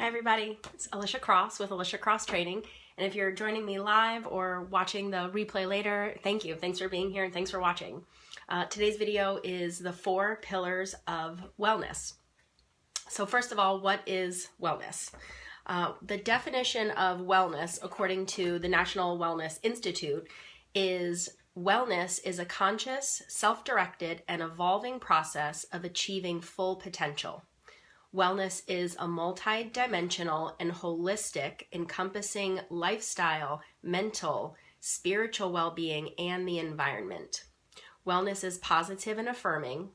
everybody, it's Alicia Cross with Alicia Cross Training, and if you're joining me live or watching the replay later, thank you. Thanks for being here and thanks for watching. Today's video is the 4 pillars of wellness. So first of all, what is wellness? The definition of wellness, according to the National Wellness Institute, is wellness is a conscious, self-directed, and evolving process of achieving full potential. Wellness is a multi-dimensional and holistic, encompassing lifestyle, mental, spiritual well-being, and the environment. Wellness is positive and affirming.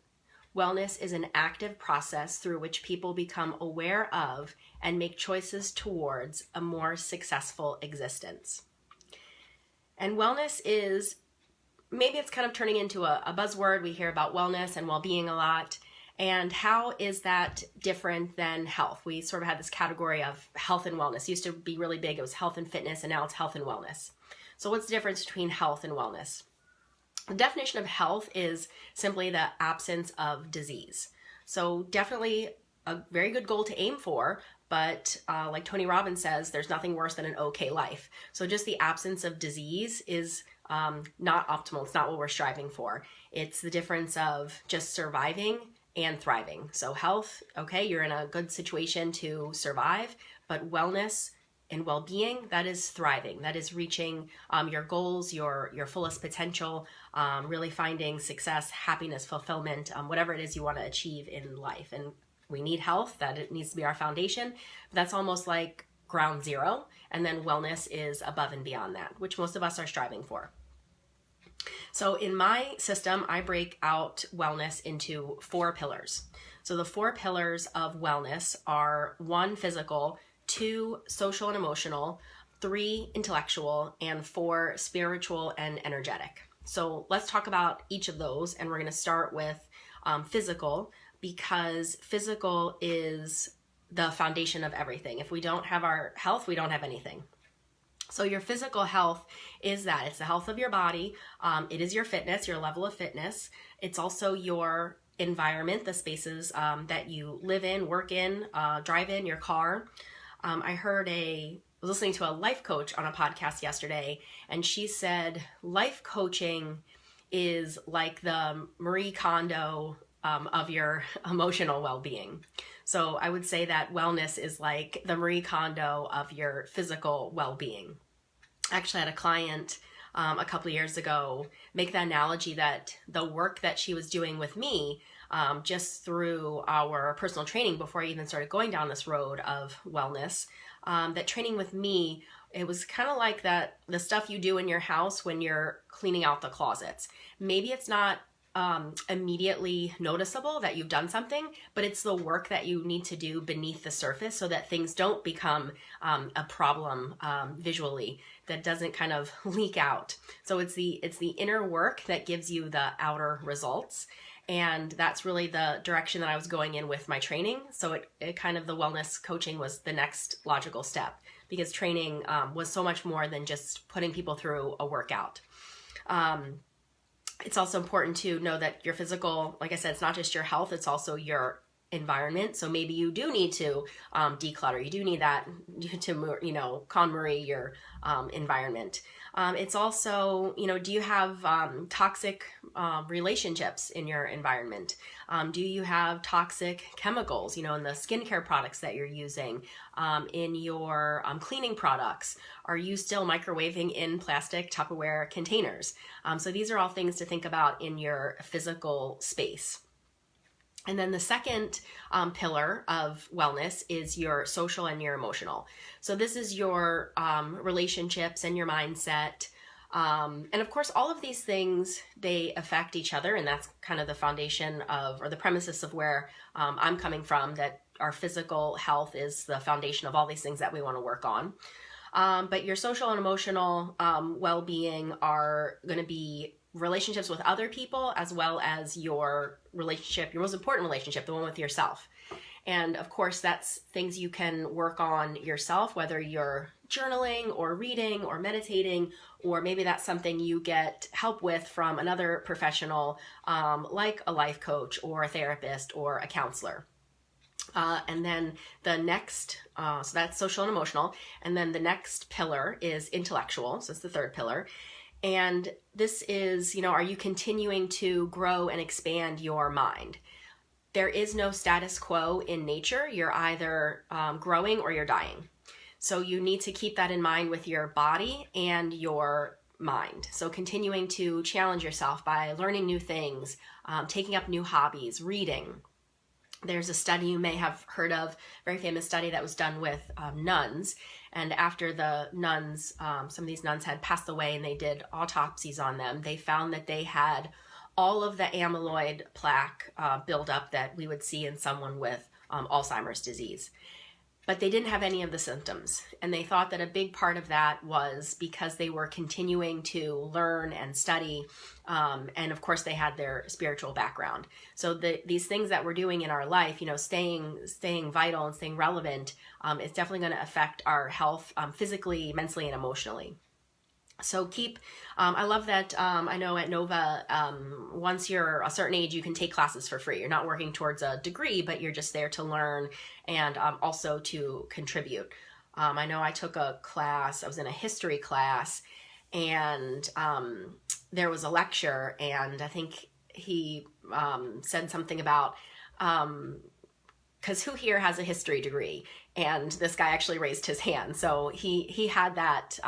Wellness is an active process through which people become aware of and make choices towards a more successful existence. And wellness is, maybe it's kind of turning into a buzzword. We hear about wellness and well-being a lot. And how is that different than health? We sort of had this category of health and wellness. It used to be really big. It was health and fitness, and now it's health and wellness. So what's the difference between health and wellness? The definition of health is simply the absence of disease. So definitely a very good goal to aim for, but like Tony Robbins says, there's nothing worse than an okay life. So just the absence of disease is not optimal. It's not what we're striving for. It's the difference of just surviving and thriving. So health, okay, you're in a good situation to survive, but wellness and well-being, that is thriving. That is reaching your goals, your fullest potential, really finding success, happiness, fulfillment, whatever it is you want to achieve in life. And we need health, that it needs to be our foundation. That's almost like ground zero. And then wellness is above and beyond that, which most of us are striving for. So in my system, I break out wellness into 4 pillars. So the 4 pillars of wellness are 1, physical, 2, social and emotional, 3, intellectual, and 4, spiritual and energetic. So let's talk about each of those, and we're going to start with physical, because physical is the foundation of everything. If we don't have our health, we don't have anything. So your physical health is that. It's the health of your body. It is your fitness, your level of fitness. It's also your environment, the spaces that you live in, work in, drive in, your car. I was listening to a life coach on a podcast yesterday, and she said life coaching is like the Marie Kondo of your emotional well-being. So I would say that wellness is like the Marie Kondo of your physical well-being. I actually had a client a couple of years ago make the analogy that the work that she was doing with me just through our personal training before I even started going down this road of wellness, that training with me, it was kind of like that the stuff you do in your house when you're cleaning out the closets. Maybe it's not immediately noticeable that you've done something, but it's the work that you need to do beneath the surface so that things don't become a problem visually, that doesn't kind of leak out. So it's the inner work that gives you the outer results. And that's really the direction that I was going in with my training. So it kind of, the wellness coaching was the next logical step, because training was so much more than just putting people through a workout. It's also important to know that your physical, like I said, it's not just your health, it's also your environment. So maybe you do need to declutter. You do need that to, KonMari your environment. It's also, do you have toxic relationships in your environment? Do you have toxic chemicals, in the skincare products that you're using, in your cleaning products? Are you still microwaving in plastic Tupperware containers? So these are all things to think about in your physical space. And then the second pillar of wellness is your social and your emotional. So this is your relationships and your mindset. And of course, all of these things, they affect each other. And that's kind of the foundation of, or the premises of where I'm coming from, that our physical health is the foundation of all these things that we want to work on. But your social and emotional well-being are going to be relationships with other people, as well as your relationship, your most important relationship, the one with yourself. And of course, that's things you can work on yourself, whether you're journaling or reading or meditating, or maybe that's something you get help with from another professional, like a life coach or a therapist or a counselor. And then the next, so that's social and emotional. And then the next pillar is intellectual. So it's the third pillar. And this is, are you continuing to grow and expand your mind? There is no status quo in nature. You're either growing or you're dying. So you need to keep that in mind with your body and your mind. So continuing to challenge yourself by learning new things, taking up new hobbies, reading. There's a study you may have heard of, very famous study that was done with nuns. And after the nuns, some of these nuns had passed away and they did autopsies on them, they found that they had all of the amyloid plaque buildup that we would see in someone with Alzheimer's disease. But they didn't have any of the symptoms. And they thought that a big part of that was because they were continuing to learn and study. And of course, they had their spiritual background. So these things that we're doing in our life, staying vital and staying relevant, is definitely going to affect our health physically, mentally, and emotionally. So I love that, I know at Nova, once you're a certain age, you can take classes for free. You're not working towards a degree, but you're just there to learn and also to contribute. I know I took a class, I was in a history class, and there was a lecture, and I think he said something about, because who here has a history degree? And this guy actually raised his hand. So he had that,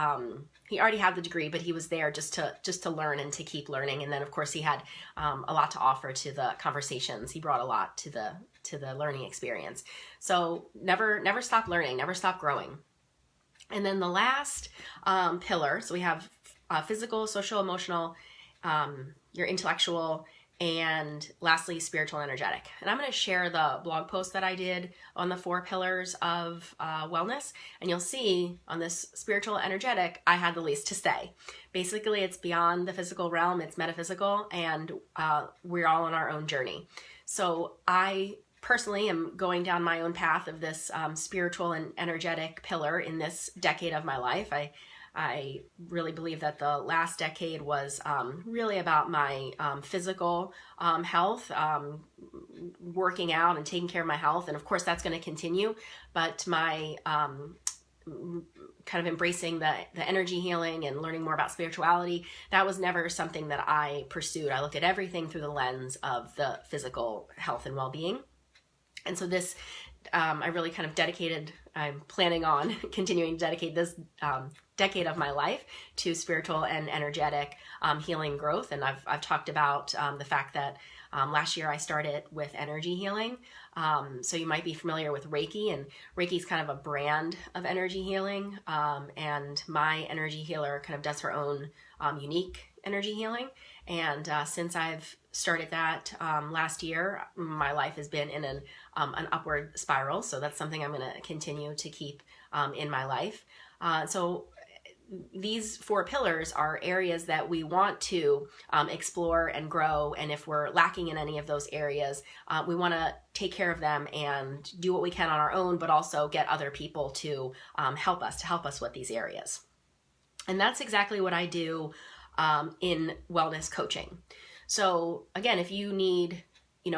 he already had the degree, but he was there just to learn and to keep learning. And then of course he had a lot to offer to the conversations. He brought a lot to the learning experience. So never stop learning, never stop growing. And then the last pillar, so we have physical, social, emotional, your intellectual, and lastly, spiritual and energetic. And I'm going to share the blog post that I did on the 4 pillars of wellness. And you'll see on this spiritual energetic, I had the least to say. Basically, it's beyond the physical realm, it's metaphysical, and we're all on our own journey. So I personally am going down my own path of this spiritual and energetic pillar in this decade of my life. I really believe that the last decade was really about my physical health, working out and taking care of my health. And of course, that's going to continue. But my kind of embracing the energy healing and learning more about spirituality, that was never something that I pursued. I looked at everything through the lens of the physical health and well-being. And so this, I really kind of dedicated, I'm planning on continuing to dedicate this decade of my life to spiritual and energetic healing growth. And I've talked about the fact that last year I started with energy healing. So you might be familiar with Reiki, and Reiki is kind of a brand of energy healing. And my energy healer kind of does her own unique energy healing. And since I've started that last year, my life has been in an upward spiral. So that's something I'm going to continue to keep in my life. So these 4 pillars are areas that we want to explore and grow. And if we're lacking in any of those areas, we want to take care of them and do what we can on our own, but also get other people to help us with these areas. And that's exactly what I do in wellness coaching. So again, if you need,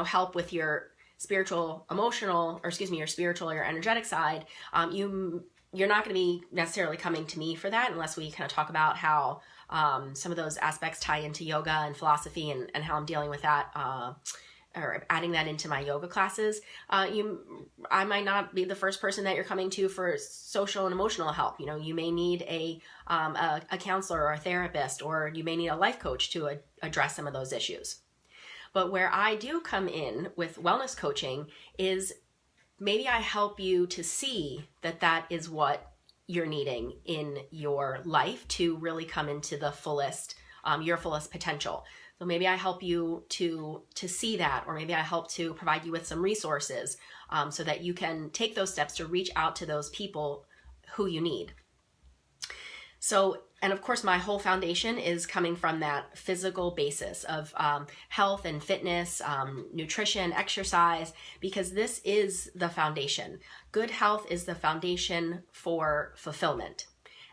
help with your spiritual, emotional, or your spiritual or your energetic side, you're not going to be necessarily coming to me for that unless we kind of talk about how some of those aspects tie into yoga and philosophy and how I'm dealing with that or adding that into my yoga classes. I might not be the first person that you're coming to for social and emotional help. You may need a counselor or a therapist, or you may need a life coach to address some of those issues. But where I do come in with wellness coaching is maybe I help you to see that is what you're needing in your life to really come into the fullest, your fullest potential. So maybe I help you to see that, or maybe I help to provide you with some resources so that you can take those steps to reach out to those people who you need. So, and of course, my whole foundation is coming from that physical basis of health and fitness, nutrition, exercise, because this is the foundation. Good health is the foundation for fulfillment.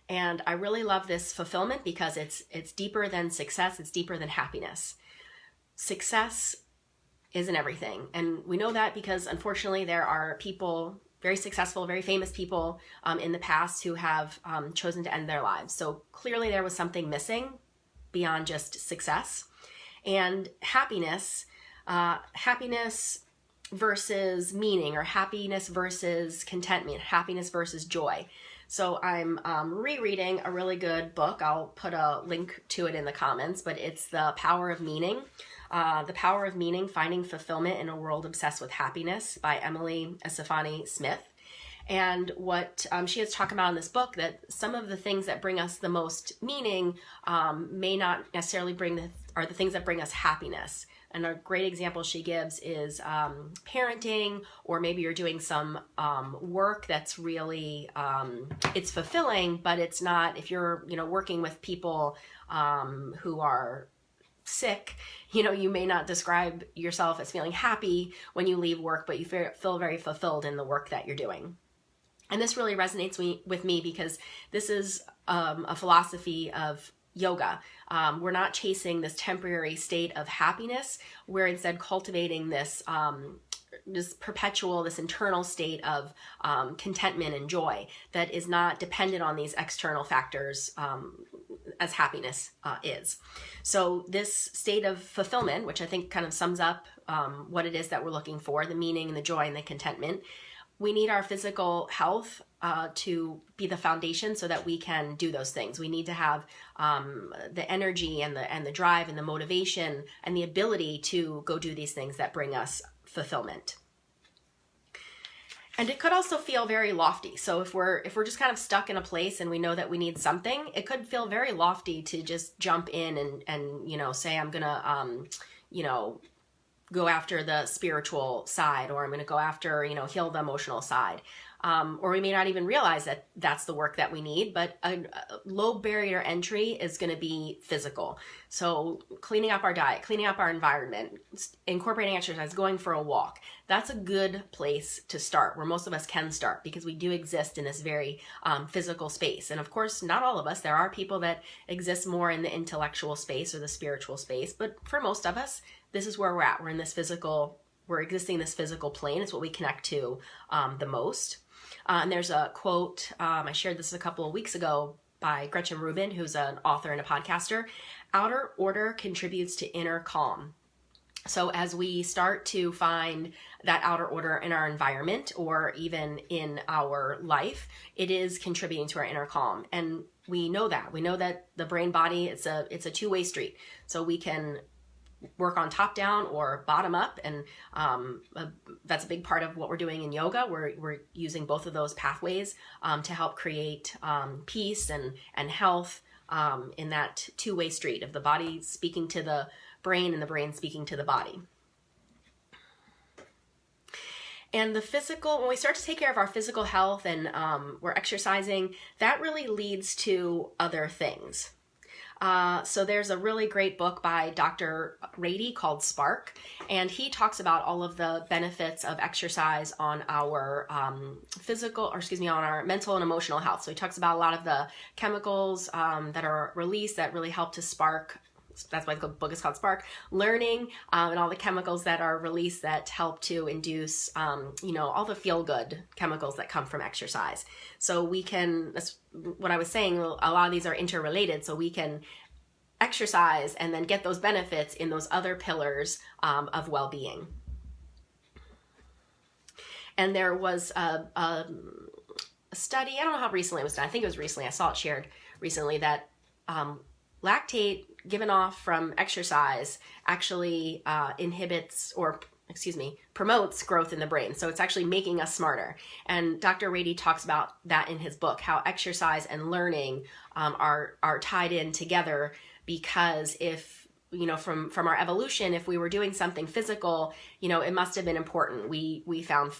And I really love this fulfillment because it's deeper than success. It's deeper than happiness. Success isn't everything. And we know that because unfortunately there are people, very successful, very famous people in the past who have chosen to end their lives. So clearly there was something missing beyond just success. And happiness versus meaning, or happiness versus contentment, happiness versus joy. So I'm rereading a really good book. I'll put a link to it in the comments, but it's The Power of Meaning. The Power of Meaning, Finding Fulfillment in a World Obsessed with Happiness by Emily Esfahani-Smith. And what she is talking about in this book, that some of the things that bring us the most meaning may not necessarily are the things that bring us happiness. And a great example she gives is parenting, or maybe you're doing some work that's really, it's fulfilling, but it's not, if you're, working with people who are sick, you may not describe yourself as feeling happy when you leave work, but you feel very fulfilled in the work that you're doing. And this really resonates with me because this is a philosophy of yoga. We're not chasing this temporary state of happiness. We're instead cultivating this perpetual, this internal state of contentment and joy that is not dependent on these external factors as happiness is. So this state of fulfillment, which I think kind of sums up what it is that we're looking for, the meaning and the joy and the contentment, we need our physical health to be the foundation so that we can do those things. We need to have the energy and the drive and the motivation and the ability to go do these things that bring us fulfillment. And it could also feel very lofty. So if we're just kind of stuck in a place and we know that we need something, it could feel very lofty to just jump in and say I'm gonna go after the spiritual side, or I'm going to go after, heal the emotional side. Or we may not even realize that that's the work that we need, but a low barrier entry is going to be physical. So cleaning up our diet, cleaning up our environment, incorporating exercise, going for a walk, that's a good place to start, where most of us can start, because we do exist in this very physical space. And of course, not all of us. There are people that exist more in the intellectual space or the spiritual space, but for most of us, this is where we're at. We're in this we're existing in this physical plane. It's what we connect to the most. And there's a quote, I shared this a couple of weeks ago, by Gretchen Rubin, who's an author and a podcaster. Outer order contributes to inner calm. So as we start to find that outer order in our environment, or even in our life, it is contributing to our inner calm. And we know that. We know that the brain body, it's a two-way street. So we can work on top down or bottom up, and that's a big part of what we're doing in yoga. We're using both of those pathways to help create peace and health in that two-way street of the body speaking to the brain and the brain speaking to the body. And the physical, when we start to take care of our physical health and we're exercising, that really leads to other things. So there's a really great book by Dr. Ratey called Spark, and he talks about all of the benefits of exercise on our on our mental and emotional health. So he talks about a lot of the chemicals that are released that really help to spark. That's why the book is called Spark. Learning and all the chemicals that are released that help to induce, all the feel-good chemicals that come from exercise. So we can, that's what I was saying, a lot of these are interrelated, so we can exercise and then get those benefits in those other pillars of well-being. And there was a study, I don't know how recently it was done, I think it was recently, I saw it shared recently, that lactate given off from exercise actually promotes growth in the brain. So it's actually making us smarter. And Dr. Ratey talks about that in his book, how exercise and learning are tied in together, because if from our evolution, if we were doing something physical, it must have been important. We found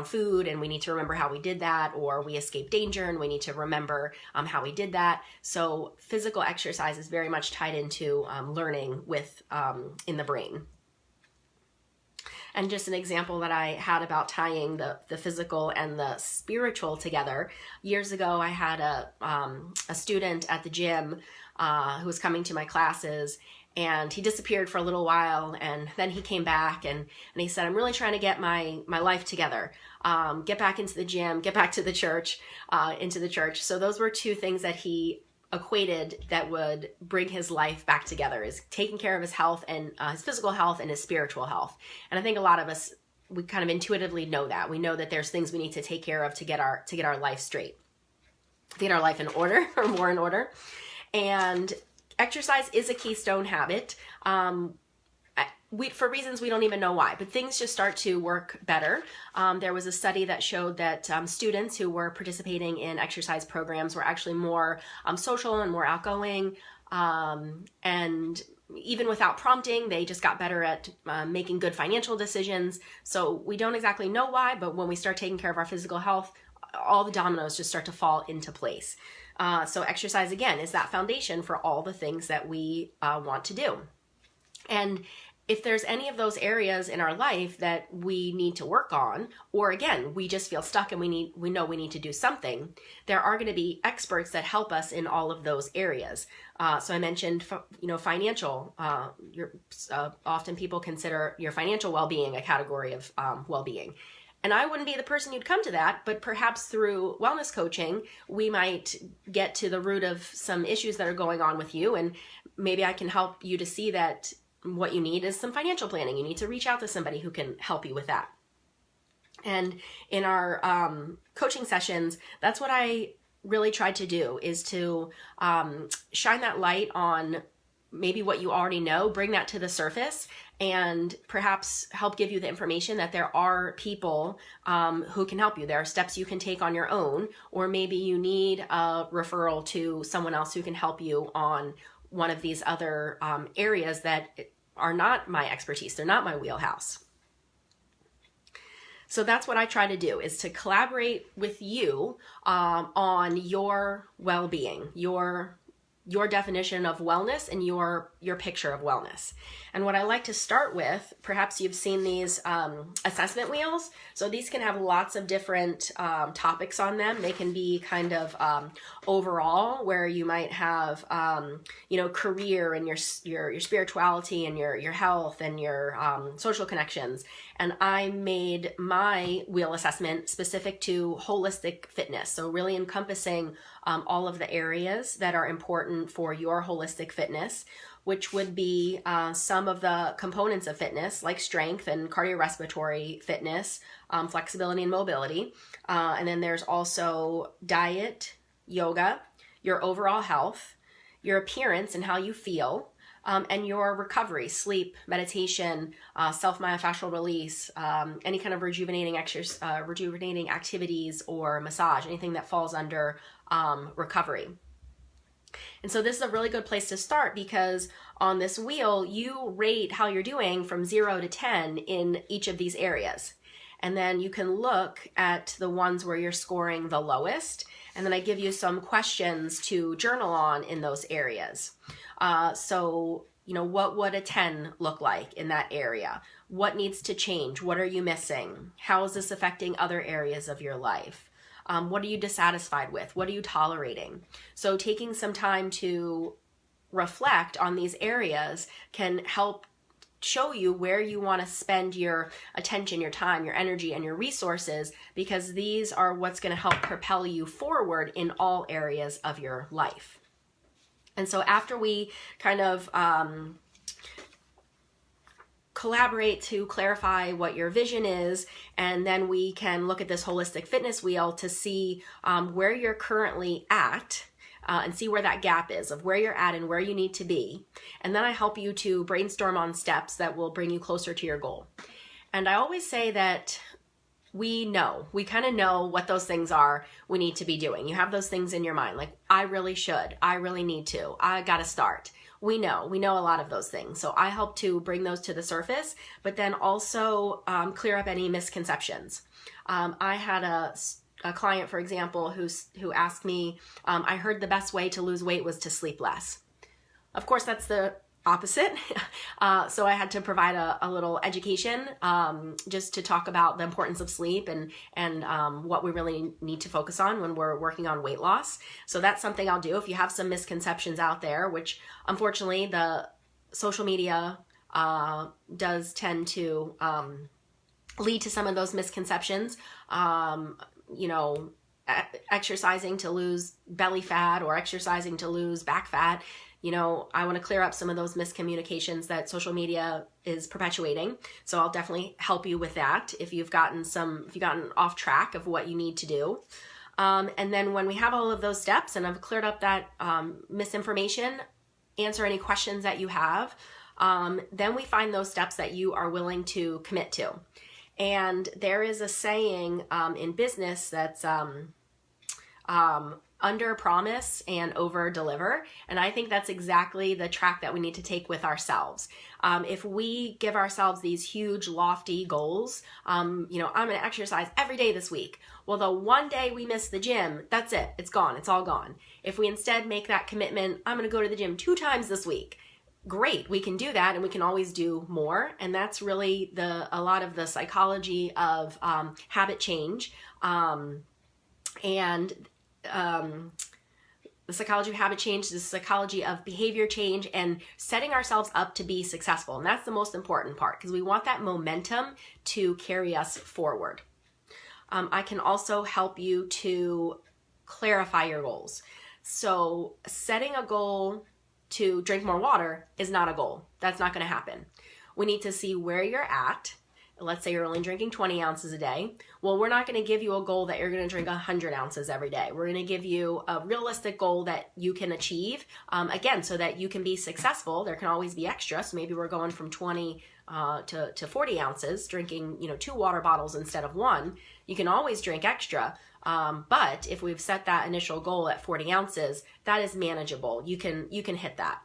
food, and we need to remember how we did that, or we escaped danger and we need to remember how we did that. So physical exercise is very much tied into learning in the brain. And just an example that I had about tying the physical and the spiritual together. Years ago, I had a student at the gym who was coming to my classes, and he disappeared for a little while, and then he came back, and he said, I'm really trying to get my life together, get back into the gym, get back to the church, into the church. So those were two things that he equated that would bring his life back together, is taking care of his health and his physical health and his spiritual health. And I think a lot of us, we kind of intuitively know that. We know that there's things we need to take care of to get our life straight, to get our life in order, or more in order. And exercise is a keystone habit. For reasons we don't even know why, but things just start to work better. There was a study that showed that students who were participating in exercise programs were actually more social and more outgoing, and even without prompting, they just got better at making good financial decisions. So we don't exactly know why, but when we start taking care of our physical health, all the dominoes just start to fall into place. So exercise, again, is that foundation for all the things that we want to do. And if there's any of those areas in our life that we need to work on, or again, we just feel stuck and we know we need to do something, there are going to be experts that help us in all of those areas. So I mentioned, financial. Often people consider your financial well-being a category of well-being. And I wouldn't be the person you'd come to that, but perhaps through wellness coaching, we might get to the root of some issues that are going on with you. And maybe I can help you to see that what you need is some financial planning. You need to reach out to somebody who can help you with that. And in our coaching sessions, that's what I really tried to do, is to shine that light on maybe what you already know, bring that to the surface, and perhaps help give you the information that there are people who can help you. There are steps you can take on your own, or maybe you need a referral to someone else who can help you on one of these other areas that are not my expertise. They're not my wheelhouse. So that's what I try to do, is to collaborate with you on your well-being, your definition of wellness and your picture of wellness. And what I like to start with, perhaps you've seen these assessment wheels. So these can have lots of different topics on them. They can be kind of overall, where you might have career and your spirituality and your health and your social connections. And I made my wheel assessment specific to holistic fitness. So really encompassing all of the areas that are important for your holistic fitness, which would be some of the components of fitness, like strength and cardiorespiratory fitness, flexibility and mobility. And then there's also diet, yoga, your overall health, your appearance and how you feel, and your recovery, sleep, meditation, self-myofascial release, any kind of rejuvenating activities or massage, anything that falls under recovery. And so this is a really good place to start, because on this wheel, you rate how you're doing from 0 to 10 in each of these areas. And then you can look at the ones where you're scoring the lowest. And then I give you some questions to journal on in those areas. So, what would a 10 look like in that area? What needs to change? What are you missing? How is this affecting other areas of your life? What are you dissatisfied with? What are you tolerating? So taking some time to reflect on these areas can help show you where you want to spend your attention, your time, your energy, and your resources, because these are what's going to help propel you forward in all areas of your life. And so after we kind of collaborate to clarify what your vision is, and then we can look at this holistic fitness wheel to see where you're currently at, and see where that gap is of where you're at and where you need to be. And then I help you to brainstorm on steps that will bring you closer to your goal. And I always say that we kind of know what those things are we need to be doing. You have those things in your mind, like, I really should, I really need to, I got to start. We know a lot of those things. So I help to bring those to the surface, but then also clear up any misconceptions. I had a client, for example, who asked me, I heard the best way to lose weight was to sleep less. Of course, that's the opposite. So I had to provide a little education just to talk about the importance of sleep and what we really need to focus on when we're working on weight loss. So that's something I'll do. If you have some misconceptions out there, which unfortunately the social media does tend to lead to some of those misconceptions. You know, exercising to lose belly fat or exercising to lose back fat. You know, I want to clear up some of those miscommunications that social media is perpetuating. So I'll definitely help you with that if you've gotten off track of what you need to do. And then when we have all of those steps and I've cleared up that misinformation, answer any questions that you have, then we find those steps that you are willing to commit to. And there is a saying in business that's under promise and over deliver. And I think that's exactly the track that we need to take with ourselves. If we give ourselves these huge, lofty goals, you know, I'm going to exercise every day this week. Well, the one day we miss the gym, that's it. It's gone. It's all gone. If we instead make that commitment, I'm going to go to the gym 2 times this week. Great, we can do that, and we can always do more. And that's really a lot of the psychology of habit change, and the psychology of habit change, the psychology of behavior change, and setting ourselves up to be successful. And that's the most important part, because we want that momentum to carry us forward. I can also help you to clarify your goals. So setting a goal to drink more water is not a goal. That's not going to happen. We need to see where you're at. Let's say you're only drinking 20 ounces a day. Well, we're not going to give you a goal that you're going to drink 100 ounces every day. We're going to give you a realistic goal that you can achieve, again, so that you can be successful. There can always be extra. So maybe we're going from 20 to 40 ounces, drinking, you know, 2 water bottles instead of 1. You can always drink extra. But if we've set that initial goal at 40 ounces, that is manageable. You can hit that.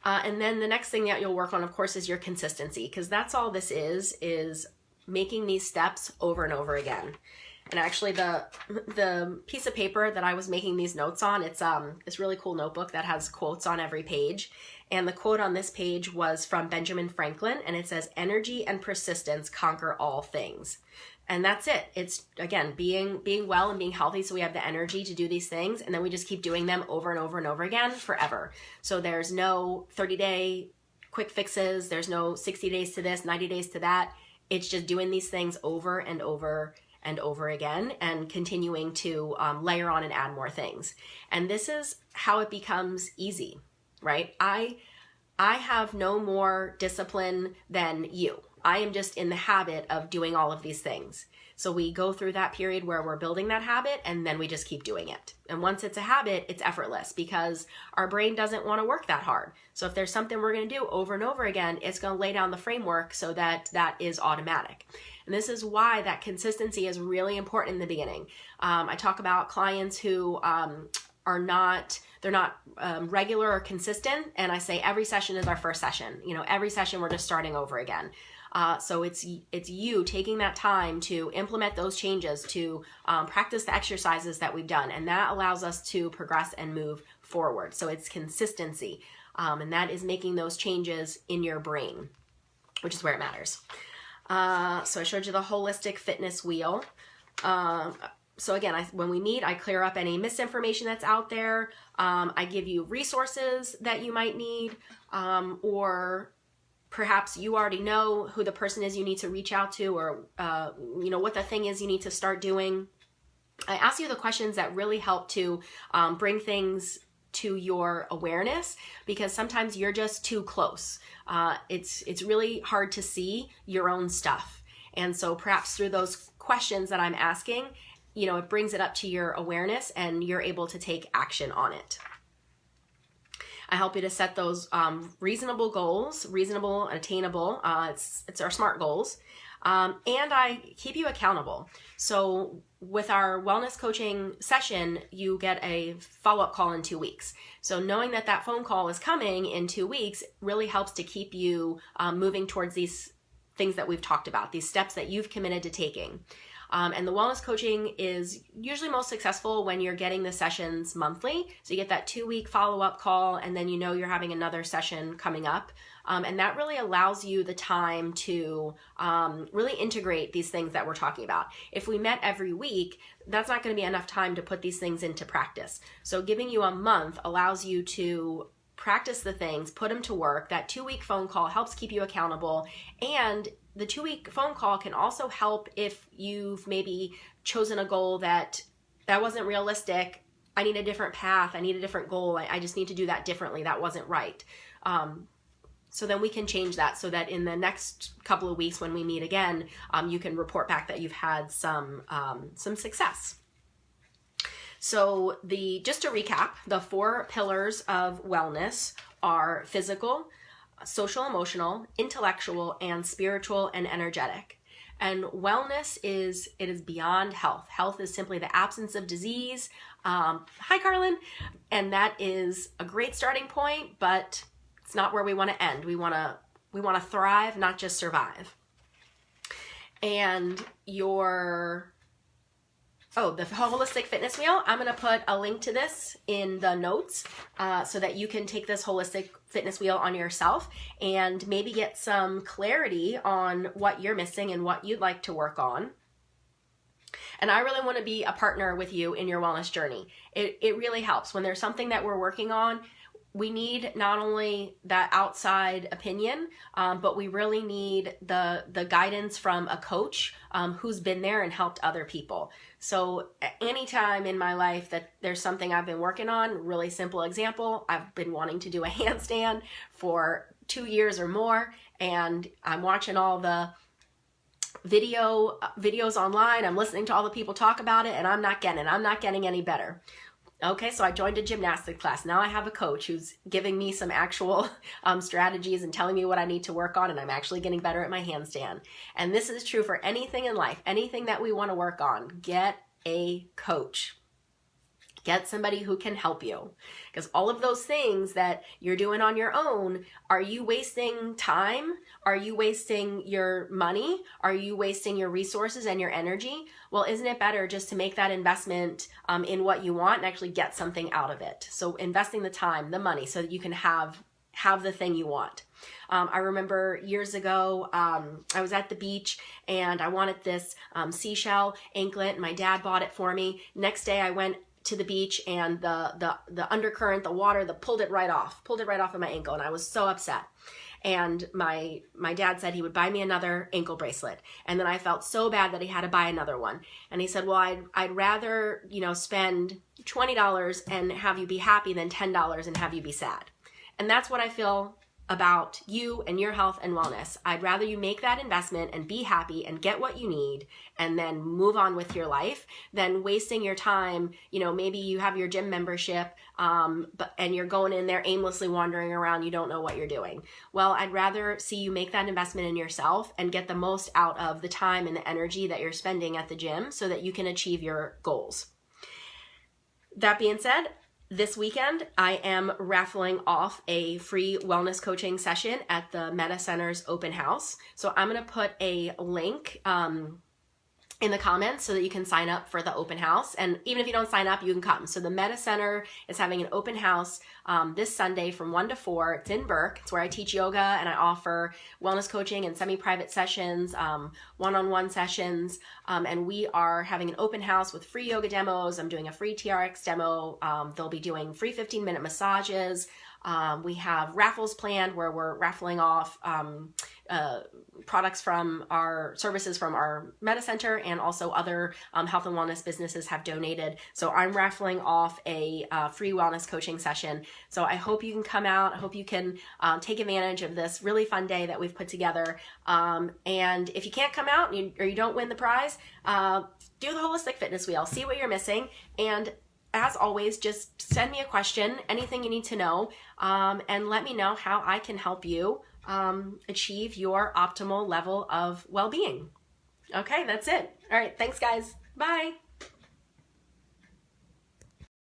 And then the next thing that you'll work on, of course, is your consistency, because that's all this is making these steps over and over again. And actually the piece of paper that I was making these notes on, it's this really cool notebook that has quotes on every page. And the quote on this page was from Benjamin Franklin, and it says, "Energy and persistence conquer all things." And that's it. It's, again, being well and being healthy so we have the energy to do these things, and then we just keep doing them over and over and over again forever. So there's no 30-day quick fixes. There's no 60 days to this, 90 days to that. It's just doing these things over and over and over again and continuing to layer on and add more things. And this is how it becomes easy, right? I have no more discipline than you. I am just in the habit of doing all of these things. So we go through that period where we're building that habit, and then we just keep doing it. And once it's a habit, it's effortless because our brain doesn't want to work that hard. So if there's something we're going to do over and over again, it's going to lay down the framework so that that is automatic. And this is why that consistency is really important in the beginning. I talk about clients who they're not regular or consistent, and I say every session is our first session. You know, every session we're just starting over again. So it's you taking that time to implement those changes, to practice the exercises that we've done, and that allows us to progress and move forward. So it's consistency, and that is making those changes in your brain, which is where it matters. So I showed you the holistic fitness wheel. So again, when we meet, I clear up any misinformation that's out there. I give you resources that you might need, or perhaps you already know who the person is you need to reach out to, or you know what the thing is you need to start doing. I ask you the questions that really help to bring things to your awareness, because sometimes you're just too close. It's really hard to see your own stuff. And so perhaps through those questions that I'm asking, you know, it brings it up to your awareness and you're able to take action on it. I help you to set those reasonable goals, reasonable and attainable. It's our SMART goals. And I keep you accountable. So with our wellness coaching session, you get a follow-up call in 2 weeks. So knowing that that phone call is coming in 2 weeks really helps to keep you moving towards these things that we've talked about, these steps that you've committed to taking. And the wellness coaching is usually most successful when you're getting the sessions monthly. So you get that 2-week follow-up call, and then you know you're having another session coming up. And that really allows you the time to really integrate these things that we're talking about. If we met every week, that's not going to be enough time to put these things into practice. So giving you a month allows you to practice the things, put them to work. That 2-week phone call helps keep you accountable. And the 2-week phone call can also help if you've maybe chosen a goal that wasn't realistic. I need a different path. I need a different goal. I just need to do that differently. That wasn't right. So then we can change that so that in the next couple of weeks when we meet again, you can report back that you've had some success. So just to recap, the 4 pillars of wellness are physical, social, emotional, intellectual, and spiritual and energetic. And wellness is beyond health. Health is simply the absence of disease. Hi, Carlin. And that is a great starting point, but it's not where we want to end. We want to thrive, not just survive. And the Holistic Fitness Wheel, I'm going to put a link to this in the notes so that you can take this Holistic Fitness Wheel on yourself and maybe get some clarity on what you're missing and what you'd like to work on. And I really want to be a partner with you in your wellness journey. It really helps when there's something that we're working on. We need not only that outside opinion, but we really need the guidance from a coach who's been there and helped other people. So anytime in my life that there's something I've been working on, really simple example, I've been wanting to do a handstand for 2 years or more, and I'm watching all the videos online, I'm listening to all the people talk about it, and I'm not getting any better. Okay, so I joined a gymnastics class. Now I have a coach who's giving me some actual strategies and telling me what I need to work on, and I'm actually getting better at my handstand. And this is true for anything in life, anything that we want to work on. Get a coach. Get somebody who can help you. Because all of those things that you're doing on your own, are you wasting time? Are you wasting your money? Are you wasting your resources and your energy? Well, isn't it better just to make that investment in what you want and actually get something out of it? So investing the time, the money, so that you can have the thing you want. I remember years ago, I was at the beach and I wanted this seashell anklet. My dad bought it for me. Next day I went to the beach and the undercurrent, the water, pulled it right off of my ankle, and I was so upset. And my dad said he would buy me another ankle bracelet, and then I felt so bad that he had to buy another one. And he said, well, I'd rather spend $20 and have you be happy than $10 and have you be sad. And that's what I feel about you and your health and wellness. I'd rather you make that investment and be happy and get what you need and then move on with your life than wasting your time. Maybe you have your gym membership and you're going in there aimlessly wandering around. You don't know what you're doing. Well, I'd rather see you make that investment in yourself and get the most out of the time and the energy that you're spending at the gym so that you can achieve your goals. That being said, this weekend, I am raffling off a free wellness coaching session at the Meta Center's open house. So I'm going to put a link in the comments so that you can sign up for the open house. And even if you don't sign up, you can come. So the Meta Center is having an open house this Sunday from 1 to 4. It's in Burke. It's where I teach yoga and I offer wellness coaching and semi-private sessions, one-on-one sessions. And we are having an open house with free yoga demos. I'm doing a free TRX demo. They'll be doing free 15-minute massages. We have raffles planned where we're raffling off products from our services from our Meta Center, and also other health and wellness businesses have donated. So I'm raffling off a free wellness coaching session. So I hope you can come out. I hope you can take advantage of this really fun day that we've put together. And if you can't come out or you don't win the prize, do the Holistic Fitness Wheel. See what you're missing. And as always, just send me a question, anything you need to know, and let me know how I can help you achieve your optimal level of well-being. Okay, that's it. All right, thanks guys. Bye.